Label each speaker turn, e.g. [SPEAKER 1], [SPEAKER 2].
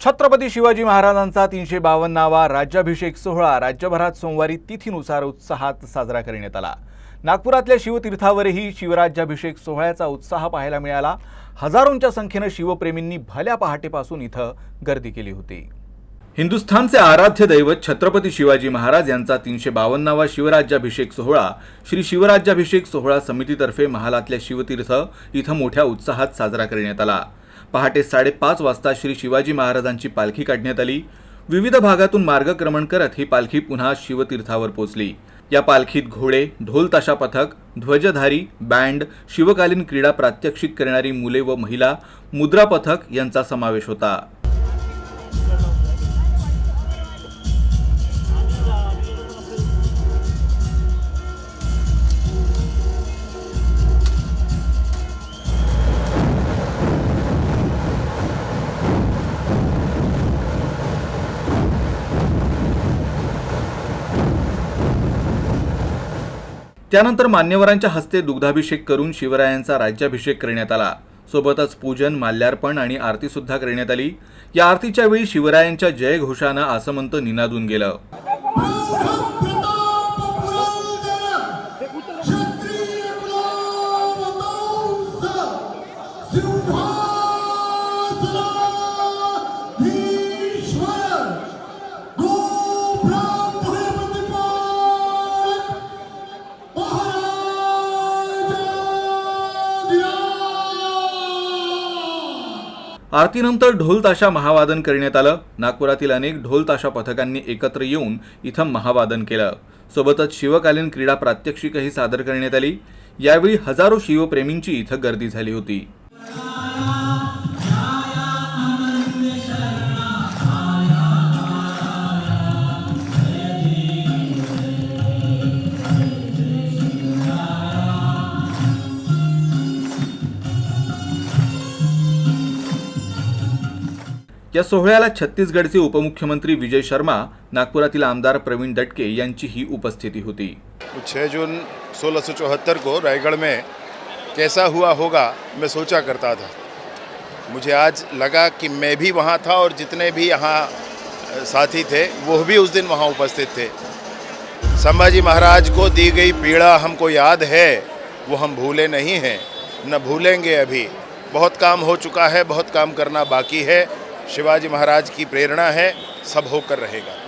[SPEAKER 1] छत्रपती शिवाजी महाराजांचा 352वा राज्याभिषेक सोहळा राज्यभरात सोमवारी तिथीनुसार उत्साहात साजरा करण्यात आला। नागपुरातल्या शिवतीर्थावरही शिवराज्याभिषेक सोहळ्याचा उत्साह पाहायला मिळाला। हजारोंच्या संख्येने शिवप्रेमींनी भल्या पहाटेपासून इथं गर्दी केली होती। हिंदुस्थानचे आराध्य दैवत छत्रपती शिवाजी महाराज यांचा 352वा शिवराज्याभिषेक सोहळा श्री शिवराज्याभिषेक सोहळा समितीतर्फे महालातल्या शिवतीर्थ इथं मोठ्या उत्साहात साजरा करण्यात आला। पहाटे 5:30 वाजता श्री शिवाजी महाराजांची पालखी काढण्यात आली। विविध भागातून मार्गक्रमण करत ही पालखी पुन्हा शिवतीर्थावर पोहोचली। या पालखीत घोडे, ढोल ताशा पथक, ध्वजधारी, बँड, शिवकालीन क्रीडा प्रात्यक्षिक करणारी मुले व महिला, मुद्रा पथक यांचा समावेश होता। त्यानंतर मान्यवरांच्या हस्ते दुग्धाभिषेक करून शिवरायांचा राज्याभिषेक करण्यात आला। सोबतच पूजन, माल्यार्पण आणि आरती सुद्धा करण्यात आली। या आरतीच्या वेळी शिवरायांच्या जयघोषानं आसमंत निनादून गेलं। आरतीनंतर ढोल ताशा महावादन करण्यात आलं। नागपुरातील अनेक ढोल ताशा पथकांनी एकत्र येऊन इथं महावादन केलं। सोबतच शिवकालीन क्रीडा प्रात्यक्षिकही सादर करण्यात आली। यावेळी हजारो शिवप्रेमींची इथं गर्दी झाली होती। या सोहळ्याला छत्तीसगडचे उपमुख्यमंत्री विजय शर्मा, नागपुरातील आमदार प्रवीण दटके यांचीही उपस्थिति होती।
[SPEAKER 2] 6 जून 1674 को रायगढ़ में कैसा हुआ होगा मैं सोचा करता था। मुझे आज लगा कि मैं भी वहाँ था और जितने भी यहाँ साथी थे वो भी उस दिन वहाँ उपस्थित थे। संभाजी महाराज को दी गई पीड़ा हमको याद है, वो हम भूले नहीं हैं, न भूलेंगे। अभी बहुत काम हो चुका है, बहुत काम करना बाकी है। शिवाजी महाराज की प्रेरणा है, सब होकर रहेगा।